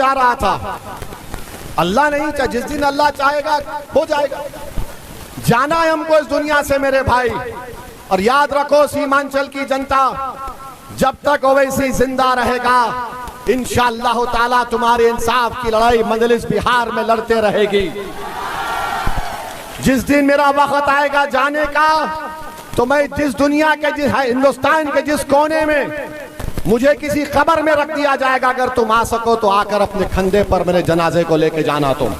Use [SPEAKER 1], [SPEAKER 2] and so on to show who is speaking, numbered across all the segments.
[SPEAKER 1] चाह रहा था, अल्लाह नहीं चाहे, जिस दिन अल्लाह चाहेगा हो जाएगा। जाना है हमको इस दुनिया से मेरे भाई। और याद रखो सीमांचल की जनता, जब तक ओवैसी जिंदा रहेगा इंशाअल्लाह ताला तुम्हारे इंसाफ की लड़ाई मजलिस बिहार में लड़ते रहेगी। जिस दिन मेरा वक्त आएगा जाने का, तो मैं जिस दुनिया के, जिस हिंदुस्तान के जिस कोने में मुझे किसी खबर में रख दिया जाएगा, अगर तुम आ सको तो आकर अपने कंधे पर मेरे जनाजे को लेके जाना तुम,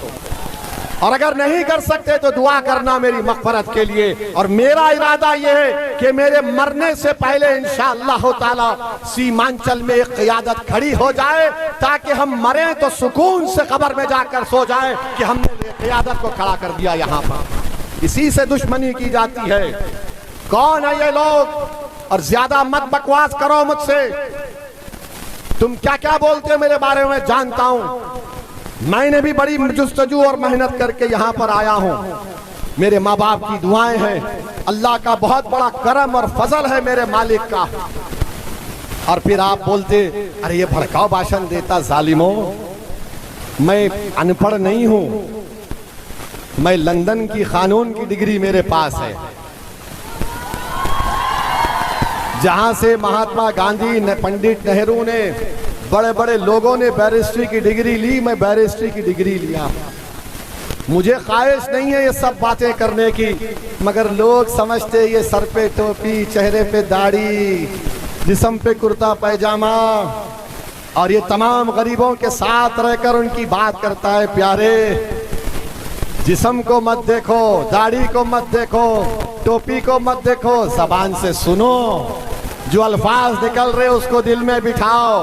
[SPEAKER 1] और अगर नहीं कर सकते तो दुआ करना मेरी मग़फ़िरत के लिए। और मेरा इरादा यह है कि मेरे मरने से पहले इंशाअल्लाह ताला सीमांचल में एक क़यादत खड़ी हो जाए, ताकि हम मरें तो सुकून से कब्र में जाकर सो जाए कि हमने क़यादत को खड़ा कर दिया यहाँ पर। इसी से दुश्मनी की जाती है। कौन है ये लोग? और ज्यादा मत बकवास करो मुझसे। तुम क्या क्या बोलते हो मेरे बारे में जानता हूं। मैंने भी बड़ी जुस्तजू और मेहनत करके यहाँ पर आया हूँ। मेरे माँ बाप की दुआएं हैं, अल्लाह का बहुत बड़ा करम और फजल है मेरे मालिक का। और फिर आप बोलते अरे ये भड़काऊ भाषण देता जालिमों। मैं अनपढ़ नहीं हूँ, मैं लंदन की कानून की डिग्री मेरे पास है, जहां से महात्मा गांधी ने, पंडित नेहरू ने, बड़े बड़े लोगों ने बैरिस्ट्री की डिग्री ली, मैं बैरिस्ट्री की डिग्री लिया। मुझे ख्वाहिश नहीं है ये सब बातें करने की, मगर लोग समझते ये सर पे टोपी, चेहरे पे दाढ़ी, जिस्म पे कुर्ता पैजामा, और ये तमाम गरीबों के साथ रहकर उनकी बात करता है। प्यारे, जिस्म को मत देखो, दाढ़ी को मत देखो, टोपी को मत देखो, जबान से सुनो, जो अल्फाज निकल रहे उसको दिल में बिठाओ।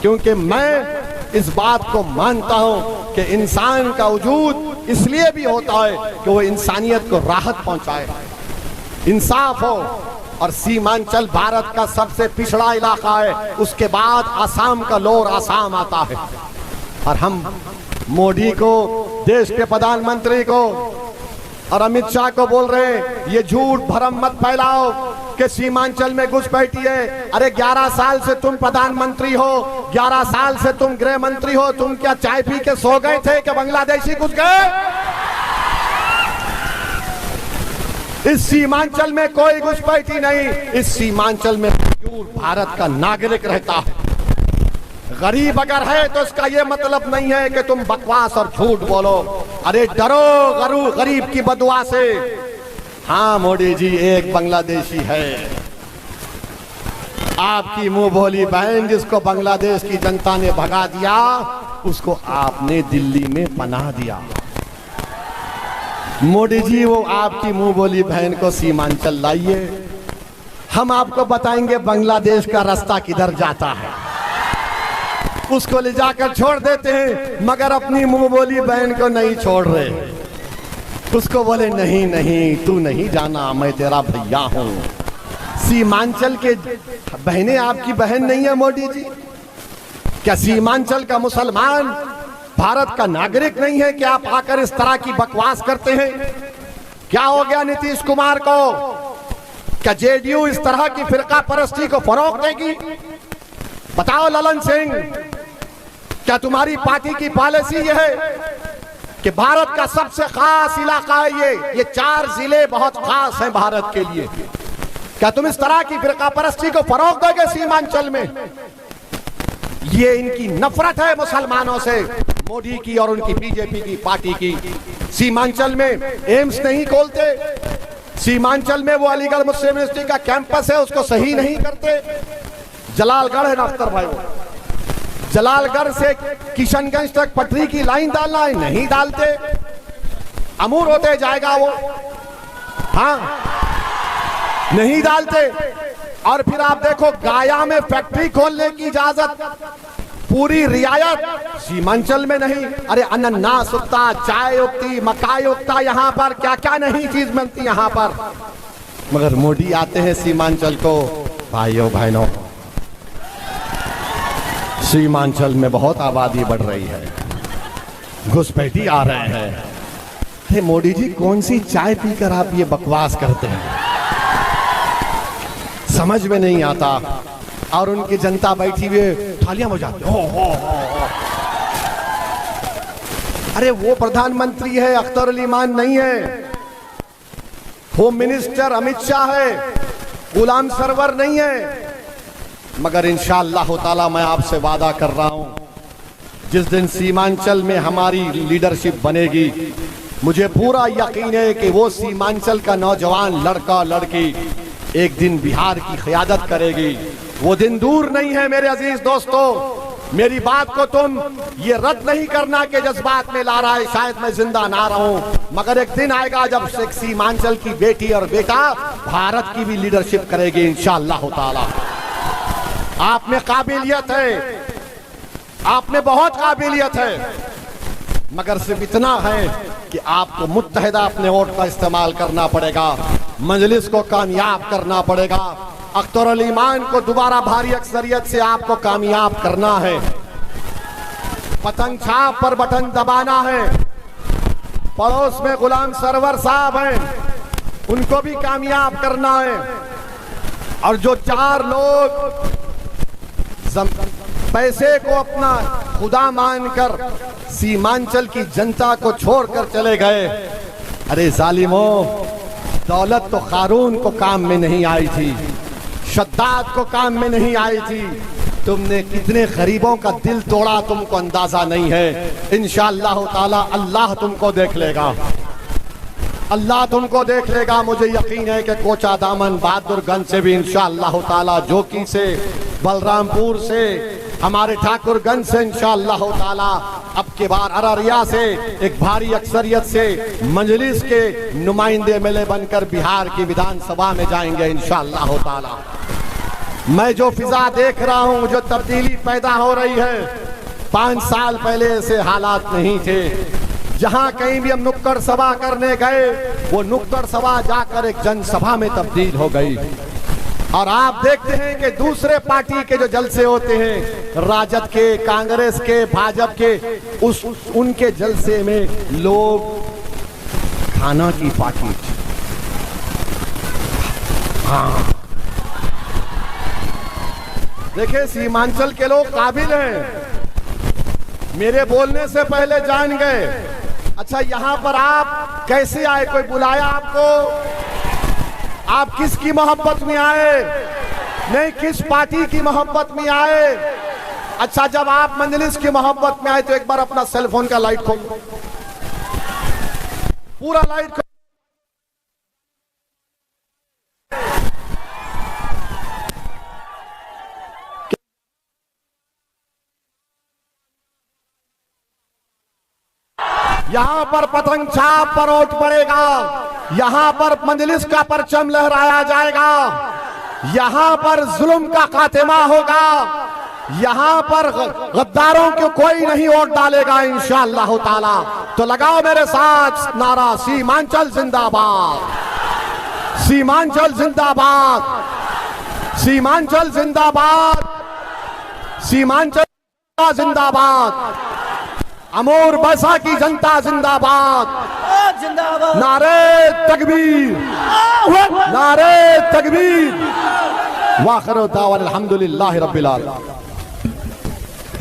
[SPEAKER 1] क्योंकि मैं इस बात को मानता हूं कि इंसान का वजूद इसलिए भी होता है कि वो इंसानियत को राहत पहुंचाए, इंसाफ हो। और सीमांचल भारत का सबसे पिछड़ा इलाका है, उसके बाद आसाम का लोअर आसाम आता है। और हम मोदी को, देश के प्रधानमंत्री को और अमित शाह को बोल रहे हैं ये झूठ भरम मत फैलाओ कि सीमांचल में घुसपैठी है। अरे 11 साल से तुम प्रधानमंत्री हो, 11 साल से तुम गृह मंत्री हो, तुम क्या चाय पी के सो गए थे कि बांग्लादेशी घुस गए? इस सीमांचल में कोई घुसपैठी नहीं। इस सीमांचल में भारत का नागरिक रहता है। गरीब अगर है तो इसका यह मतलब नहीं है कि तुम बकवास और झूठ बोलो। अरे डरो गरीब की बदुआ से। हाँ मोदी जी, एक बांग्लादेशी है, आपकी मुंह बोली बहन, जिसको बांग्लादेश की जनता ने भगा दिया, उसको आपने दिल्ली में पनाह दिया। मोदी जी, वो आपकी मुंह बोली बहन को सीमांचल लाइए, हम आपको बताएंगे बांग्लादेश का रास्ता किधर जाता है। उसको ले जाकर छोड़ देते हैं, मगर अपनी मुंह बोली बहन को नहीं छोड़ रहे। उसको बोले नहीं नहीं, तू नहीं जाना, मैं तेरा भैया हूं। सीमांचल के बहनें आपकी बहन नहीं है मोदी जी? क्या सीमांचल का मुसलमान भारत का नागरिक नहीं है? क्या आप आकर इस तरह की बकवास करते हैं? क्या हो गया नीतीश कुमार को? क्या जेडीयू इस तरह की फिरका परस्ती को फरोग देगी? बताओ ललन सिंह, क्या तुम्हारी पार्टी की पॉलिसी यह है कि भारत का सबसे खास इलाका है ये 4 जिले बहुत खास हैं भारत के लिए? क्या तुम इस तरह की फिरका परस्ती को फरोग दोगे सीमांचल में? ये इनकी नफरत है मुसलमानों से, मोदी की और उनकी बीजेपी की पार्टी की। सीमांचल में एम्स नहीं खोलते, सीमांचल में वो अलीगढ़ मुस्लिम यूनिवर्सिटी का कैंपस है उसको सही नहीं करते। जलालगढ़ है ना अख्तर भाई, जलालगढ़ से किशनगंज तक पटरी की लाइन डालना है, नहीं डालते, अमूर होते जाएगा वो। हाँ, नहीं डालते। और फिर आप देखो गाया में फैक्ट्री खोलने की इजाजत, पूरी रियायत, सीमांचल में नहीं। अरे अनन्नास उगता, चाय उगती, मकाई उगता, यहाँ पर क्या क्या नहीं चीज बनती यहाँ पर। मगर मोदी आते हैं सीमांचल को। भाइयों बहनों, सीमांचल में बहुत आबादी बढ़ रही है, घुसपैठी आ रहे हैं। अरे मोदी जी, कौन सी चाय पीकर आप ये बकवास करते हैं? समझ में नहीं आता। और उनकी जनता बैठी हुई तालियां बजाती, हो। अरे वो प्रधानमंत्री है, अख्तर अली मान नहीं है। होम मिनिस्टर अमित शाह है, गुलाम सरवर नहीं है। मगर इंशाअल्लाह ताला मैं आपसे वादा कर रहा हूं, जिस दिन सीमांचल में हमारी लीडरशिप बनेगी, मुझे पूरा यकीन है कि वो सीमांचल का नौजवान लड़का लड़की एक दिन बिहार की क़यादत करेगी। वो दिन दूर नहीं है मेरे अजीज दोस्तों। मेरी बात को तुम ये रद्द नहीं करना कि जज्बात में ला रहा है, शायद मैं जिंदा ना रहूं, मगर एक दिन आएगा जब सीमांचल की बेटी और बेटा भारत की भी लीडरशिप करेगी इंशाअल्लाह ताला। आप में काबिलियत है, आप में बहुत काबिलियत है, मगर सिर्फ इतना है कि आपको मुत्तहिदा अपने वोट का इस्तेमाल करना पड़ेगा, मजलिस को कामयाब करना पड़ेगा, अख्तर अली मान को दोबारा भारी अक्सरियत से आपको कामयाब करना है, पतंग छाप पर बटन दबाना है। पड़ोस में गुलाम सरवर साहब हैं, उनको भी कामयाब करना है। और जो 4 लोग पैसे को अपना खुदा मानकर सीमांचल की जनता को छोड़कर चले गए, अरे जालिमों, दौलत तो कारून को काम में नहीं आई थी, शद्दाद को काम में नहीं आई थी। तुमने कितने गरीबों का दिल तोड़ा तुमको अंदाजा नहीं है। इंशाअल्लाह ताला अल्लाह तुमको देख लेगा, अल्लाह तुमको देख लेगा। मुझे यकीन है कि कोचा दामन बहादुरगंज से भी इंशाअल्लाह ताला, जोकी से, बलरामपुर से, हमारे ठाकुरगंज से इंशाअल्लाह ताला, अब के बार अररिया से एक भारी अक्सरियत से मजलिस के नुमाइंदे मिले बनकर बिहार की विधानसभा में जाएंगे इंशाअल्लाह ताला। मैं जो फिजा देख रहा हूं, जो तब्दीली पैदा हो रही है, 5 साल पहले ऐसे हालात नहीं थे। जहां कहीं भी हम नुक्कड़ सभा करने गए, वो नुक्कड़ सभा जाकर एक जनसभा में तब्दील हो गई। और आप देखते हैं कि दूसरे पार्टी के जो जलसे होते हैं, राजद के, कांग्रेस के, भाजपा के, उनके जलसे में लोग खाना की पार्टी, हाँ, देखिए सीमांचल के लोग काबिल हैं, मेरे बोलने से पहले जान गए। अच्छा, यहां पर आप कैसे आए? कोई बुलाया आपको? आप किसकी मोहब्बत में आए? नहीं, किस पार्टी की मोहब्बत में आए? अच्छा, जब आप मजलिस की मोहब्बत में आए तो एक बार अपना सेलफोन का लाइट खोलो, पूरा लाइट खोलो। यहां पर पतंग छाप पर वोट पड़ेगा, यहां पर मजलिस का परचम लहराया जाएगा, यहां पर जुल्म का खात्मा होगा, यहां पर गद्दारों को कोई नहीं वोट डालेगा इंशाअल्लाह ताला। तो लगाओ मेरे साथ नारा, सीमांचल जिंदाबाद, सीमांचल जिंदाबाद, सीमांचल जिंदाबाद, सीमांचल जिंदाबाद, अमोर बैसा की जनता जिंदाबाद, नारे तकबीर, नारे तकबीर, वाखिर दावा अल्हम्दुलिल्लाहि रब्बिल आलमीन।